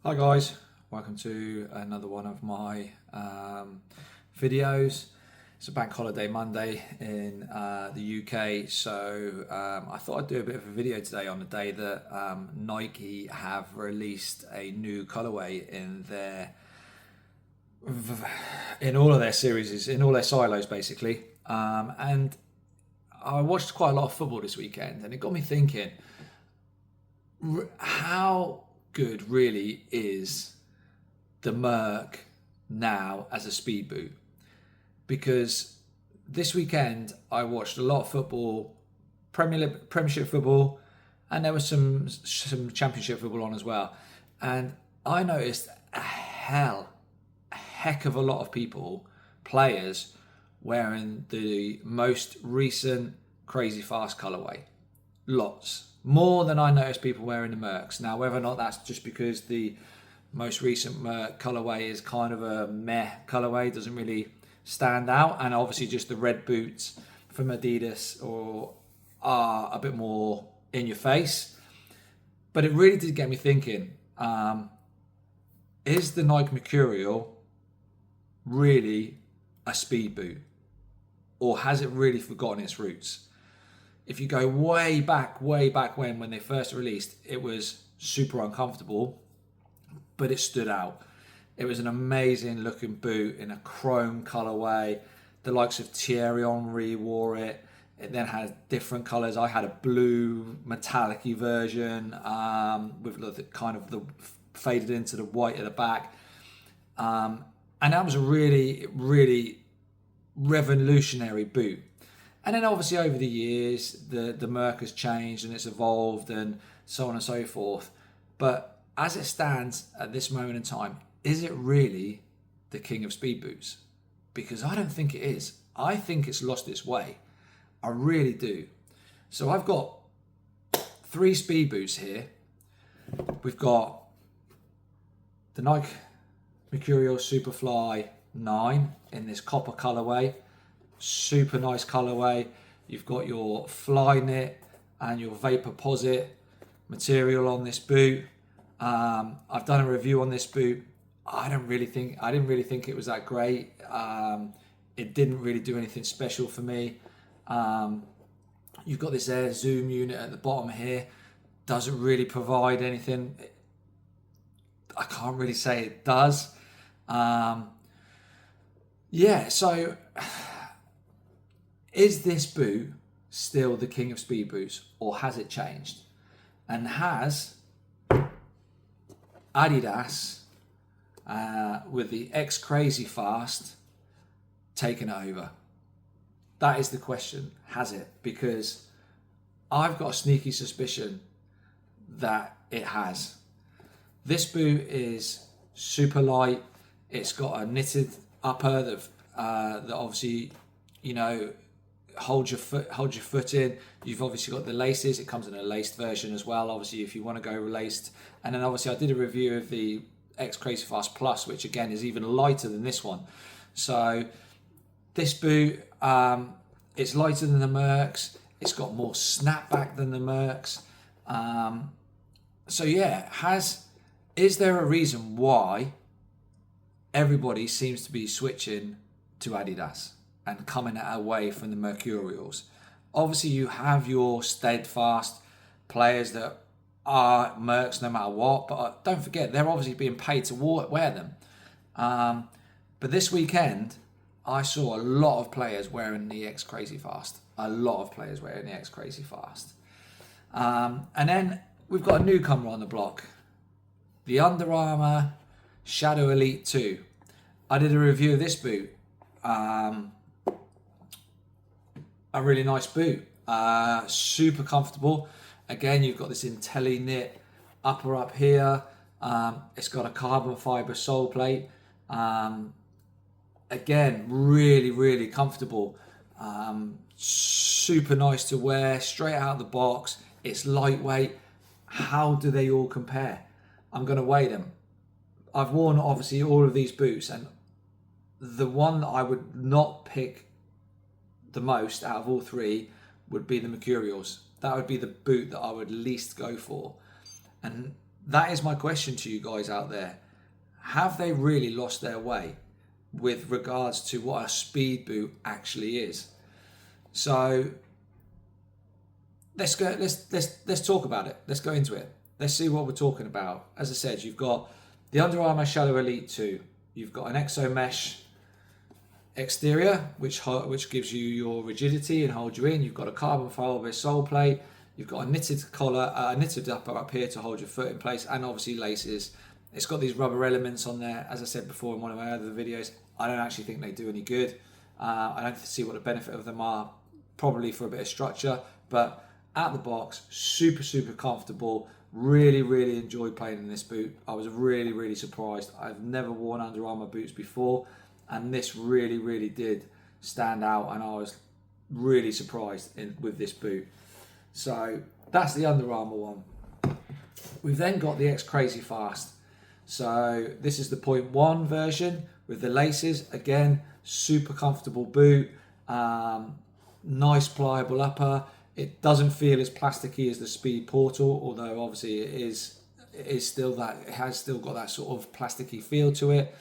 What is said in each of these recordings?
Hi guys, welcome to another one of my videos. It's a bank holiday Monday in the UK, so I thought I'd do a bit of a video today on the day that Nike have released a new colorway in all of their series, in all their silos basically. And I watched quite a lot of football this weekend, and it got me thinking, how good really is the Merc now as a speed boot? Because this weekend I watched a lot of football, Premiership football, and there was some Championship football on as well. And I noticed a heck of a lot of players wearing the most recent Crazy Fast colorway. Lots. More than I noticed people wearing the Mercs. Now, whether or not that's just because the most recent Merc colorway is kind of a meh colorway, doesn't really stand out, and obviously just the red boots from Adidas are a bit more in your face. But it really did get me thinking, is the Nike Mercurial really a speed boot? Or has it really forgotten its roots? If you go way back when they first released, it was super uncomfortable, but it stood out. It was an amazing looking boot in a chrome colorway. The likes of Thierry Henry wore it. It then had different colors. I had a blue metallic-y version with the faded into the white at the back. And that was a really revolutionary boot. And then obviously over the years, the Merc has changed and it's evolved and so on and so forth. But as it stands at this moment in time, is it really the king of speed boots? Because I don't think it is. I think it's lost its way. I really do. So I've got 3 speed boots here. We've got the Nike Mercurial Superfly 9 in this copper colorway. Super nice colorway. You've got your fly knit and your Vaporposit material on this boot. I've done a review on this boot. I didn't really think it was that great. It didn't really do anything special for me. You've got this air zoom unit at the bottom here. Doesn't really provide anything. I can't really say it does. So is this boot still the king of speed boots, or has it changed? And has Adidas with the X Crazy Fast taken it over? That is the question. Has it? Because I've got a sneaky suspicion that it has. This boot is super light. It's got a knitted upper that obviously, hold your foot in. You've obviously got the laces. It comes in a laced version as well, obviously, if you want to go laced. And then obviously I did a review of the X Crazy Fast Plus, which again is even lighter than this one. So this boot, it's lighter than the Mercs. It's got more snapback than the Mercs. Is there a reason why everybody seems to be switching to Adidas and coming away from the Mercurials? Obviously, you have your steadfast players that are Mercs no matter what, but don't forget, they're obviously being paid to wear them. But this weekend, I saw a lot of players wearing the X Crazy Fast. And then we've got a newcomer on the block, the Under Armour Shadow Elite 2. I did a review of this boot. A really nice boot, super comfortable. Again, you've got this Intelli knit upper up here. It's got a carbon fiber sole plate. Again, really comfortable. Super nice to wear, straight out of the box. It's lightweight. How do they all compare? I'm going to weigh them. I've worn obviously all of these boots, and the one that I would not pick the most out of all 3 would be the Mercurials. That would be the boot that I would least go for. And that is my question to you guys out there. Have they really lost their way with regards to what a speed boot actually is? So let's go. Let's talk about it. Let's go into it. Let's see what we're talking about. As I said, you've got the Under Armour Shadow Elite 2. You've got an exo mesh exterior, which gives you your rigidity and holds you in. You've got a carbon fibre sole plate. You've got a knitted collar, knitted up here to hold your foot in place, and obviously laces. It's got these rubber elements on there. As I said before in one of my other videos, I don't actually think they do any good. I don't see what the benefit of them are. Probably for a bit of structure, but out the box, super comfortable. Really enjoyed playing in this boot. I was really surprised. I've never worn Under Armour boots before, and this really did stand out, and I was really surprised with this boot. So that's the Under Armour one. We've then got the crazyfast. So this is the 0.1 version with the laces. Again, super comfortable boot. Nice pliable upper. It doesn't feel as plasticky as the Speed Portal, although obviously it is still that, it has still got that sort of plasticky feel to it.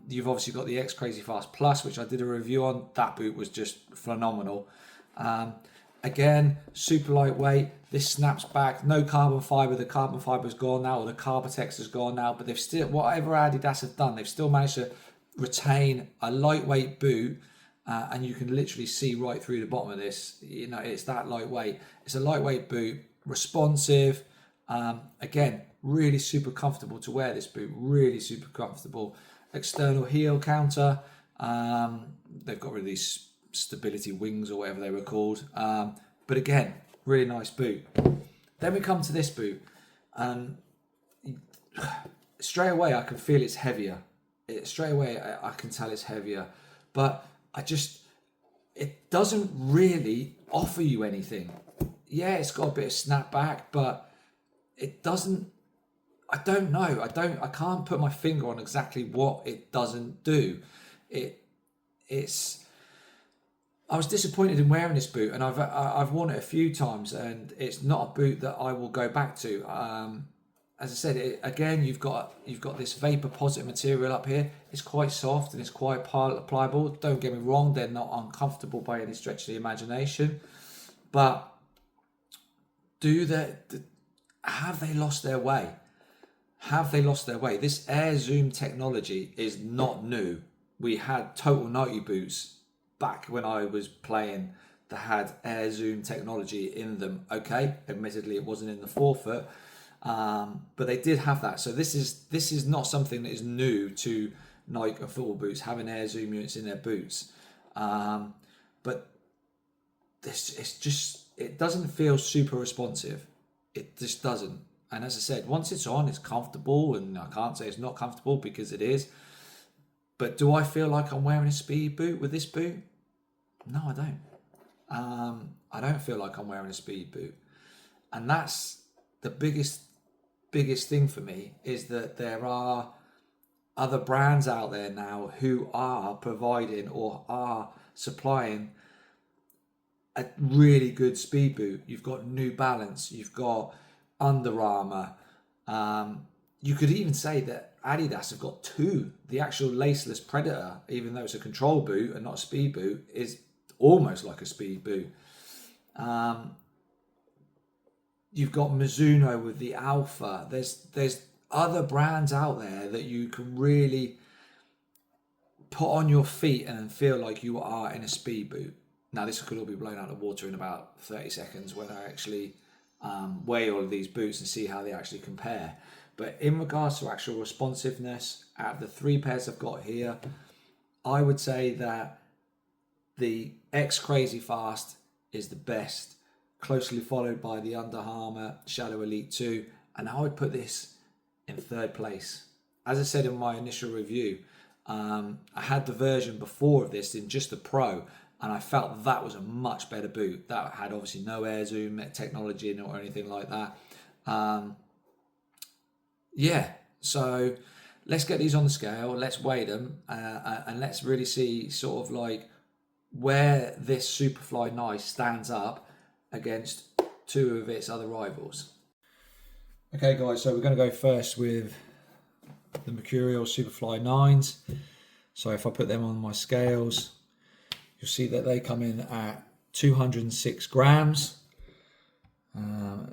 You've obviously got the crazyfast Plus, which I did a review on. That boot was just phenomenal. Again, super lightweight. This snaps back. No carbon fibre. The carbon fibre is gone now, or the Carbotex is gone now. But they've still, whatever Adidas have done, they've still managed to retain a lightweight boot. And you can literally see right through the bottom of this. You know, it's that lightweight. It's a lightweight boot, responsive. Again, really super comfortable to wear this boot. Really super comfortable. External heel counter. They've got rid of these stability wings or whatever they were called. But again, really nice boot. Then we come to this boot. Straight away, I can feel it's heavier. Straight away, I can tell it's heavier. But it doesn't really offer you anything. Yeah, it's got a bit of snapback, but it doesn't, I don't know. I can't put my finger on exactly what it doesn't do. I was disappointed in wearing this boot, and I've worn it a few times, and it's not a boot that I will go back to. As I said, again, you've got this vapor posit material up here. It's quite soft and it's quite pliable. Don't get me wrong, they're not uncomfortable by any stretch of the imagination. But have they lost their way? Have they lost their way? This air zoom technology is not new. We had Total 90 boots back when I was playing that had air zoom technology in them. Okay, admittedly it wasn't in the forefoot. But they did have that. So this is not something that is new to Nike and football boots, having air zoom units in their boots. But it doesn't feel super responsive. It just doesn't. And as I said, once it's on, it's comfortable, and I can't say it's not comfortable because it is. But do I feel like I'm wearing a speed boot with this boot? No, I don't. I don't feel like I'm wearing a speed boot. And that's the biggest thing for me, is that there are other brands out there now who are providing or are supplying a really good speed boot. You've got New Balance, you've got Under Armour. You could even say that Adidas have got two. The actual laceless Predator, even though it's a control boot and not a speed boot, is almost like a speed boot. You've got Mizuno with the Alpha. There's other brands out there that you can really put on your feet and feel like you are in a speed boot. Now, this could all be blown out of the water in about 30 seconds when I actually weigh all of these boots and see how they actually compare. But in regards to actual responsiveness, out of the three pairs I've got here, I would say that the crazyfast is the best, closely followed by the Under Armour Shadow Elite 2, and I would put this in third place. As I said in my initial review, I had the version before of this in just the Pro, and I felt that was a much better boot. That had obviously no air zoom technology in it or anything like that. Yeah, so let's get these on the scale, let's weigh them, and let's really see sort of like where this Superfly Nice stands up against two of its other rivals. Okay guys, so we're going to go first with the Mercurial Superfly 9s. So if I put them on my scales, you'll see that they come in at 206 grams.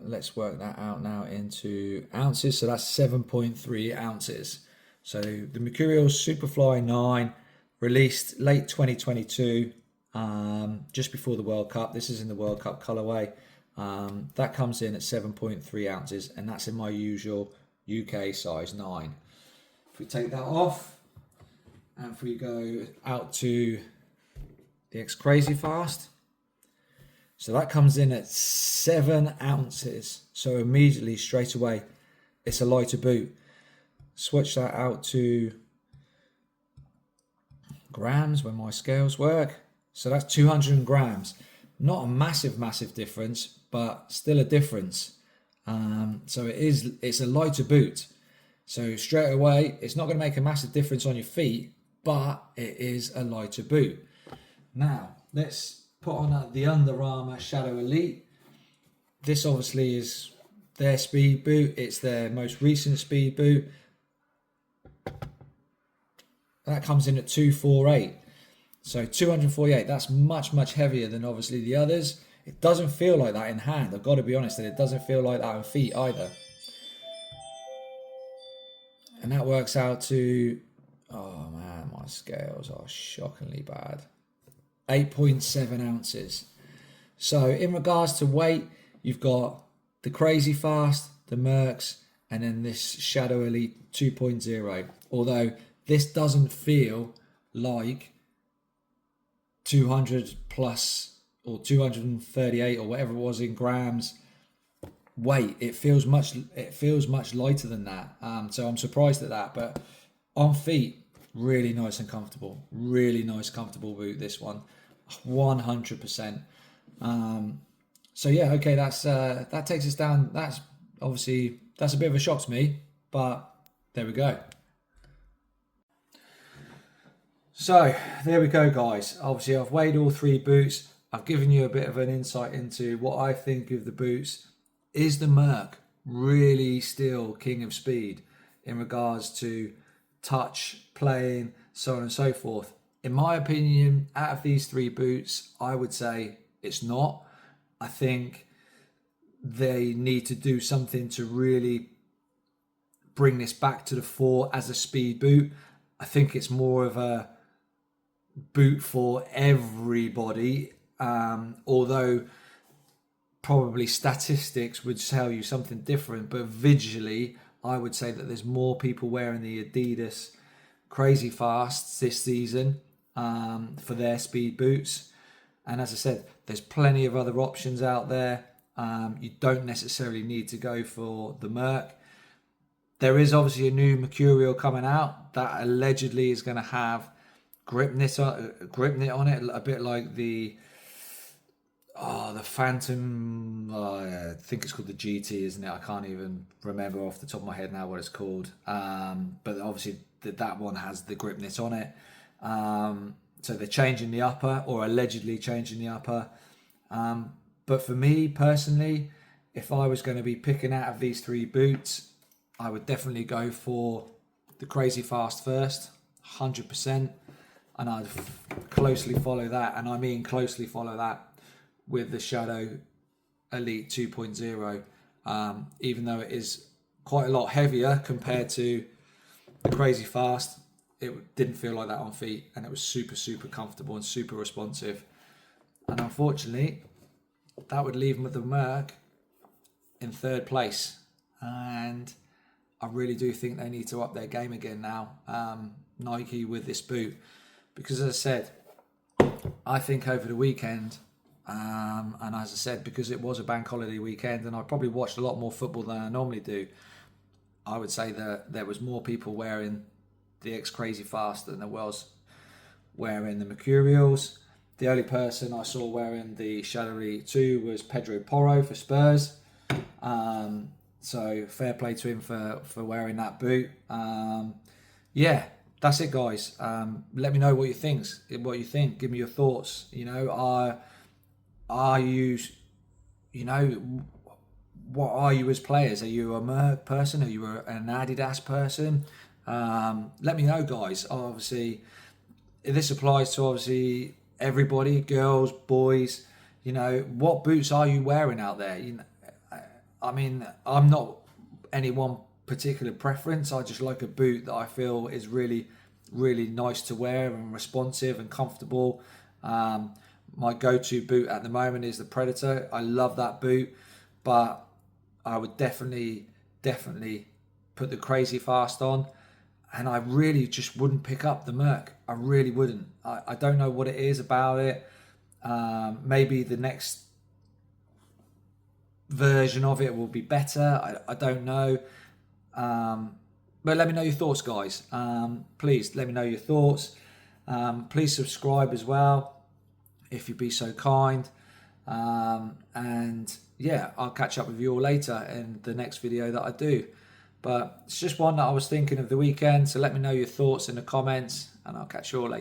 Let's work that out now into ounces. So that's 7.3 ounces. So the Mercurial Superfly 9, released late 2022, just before the World Cup. This is in the World Cup colorway. That comes in at 7.3 ounces, and that's in my usual UK size 9. If we take that off, and if we go out to the crazyfast, so that comes in at 7 ounces. So immediately, straight away, it's a lighter boot. Switch that out to grams when my scales work. So that's 200 grams. Not a massive difference, but still a difference. So it's a lighter boot. So straight away, it's not going to make a massive difference on your feet, but it is a lighter boot. Now, let's put on the Under Armour Shadow Elite. This obviously is their speed boot. It's their most recent speed boot. That comes in at 248. So 248, that's much heavier than obviously the others. It doesn't feel like that in hand. I've got to be honest, and it doesn't feel like that on feet either. And that works out to, oh man, my scales are shockingly bad. 8.7 ounces. So in regards to weight, you've got the crazyfast, the Mercs, and then this Shadow Elite 2.0. Although this doesn't feel like 200 plus or 238 or whatever it was in grams weight. It feels much lighter than that. So I'm surprised at that. But on feet, really nice and comfortable. Really nice, comfortable boot. This one, 100%. So yeah, okay. That takes us down. That's a bit of a shock to me, but there we go. So there we go, guys. Obviously, I've weighed all 3 boots. I've given you a bit of an insight into what I think of the boots. Is the Merc really still king of speed in regards to touch, playing, so on and so forth? In my opinion, out of these 3 boots, I would say it's not. I think they need to do something to really bring this back to the fore as a speed boot. I think it's more of a boot for everybody, although probably statistics would tell you something different, but visually I would say that there's more people wearing the Adidas crazyfasts this season for their speed boots. And as I said, there's plenty of other options out there. You don't necessarily need to go for the Merc. There is obviously a new Mercurial coming out that allegedly is going to have grip knit on it, a bit like the Phantom. I think it's called the GT, isn't it? I can't even remember off the top of my head now what it's called. But obviously that one has the grip knit on it. So they're changing the upper, or allegedly changing the upper. But for me personally, if I was going to be picking out of these 3 boots, I would definitely go for the crazyfast first, 100%. And I'd closely follow that, and I mean closely follow that, with the Shadow Elite 2.0. Even though it is quite a lot heavier compared to the crazyfast, it didn't feel like that on feet, and it was super comfortable and super responsive. And unfortunately, that would leave them with the Merc in 3rd place. And I really do think they need to up their game again now, Nike, with this boot. Because as I said, I think over the weekend, and as I said, because it was a bank holiday weekend and I probably watched a lot more football than I normally do, I would say that there was more people wearing the crazyfast than there was wearing the Mercurials. The only person I saw wearing the Shadow Elite 2 was Pedro Porro for Spurs. So fair play to him for wearing that boot. Yeah, that's it, guys. Let me know what you think. Give me your thoughts. Are you what are you as players? Are you a Merc person? Are you an Adidas person? Let me know, guys. Obviously, this applies to obviously everybody, girls, boys. You know, what boots are you wearing out there? You know, I mean, I'm not any one particular preference. I just like a boot that I feel is really, really nice to wear and responsive and comfortable. My go-to boot at the moment is the Predator. I love that boot, but I would definitely put the crazyfast on, and I really just wouldn't pick up the Merc. I really wouldn't. I don't know what it is about it. Maybe the next version of it will be better. I don't know. But let me know your thoughts, guys. Please let me know your thoughts. Please subscribe as well, if you'd be so kind. And yeah, I'll catch up with you all later in the next video that I do. But it's just one that I was thinking of the weekend. So let me know your thoughts in the comments, and I'll catch you all later.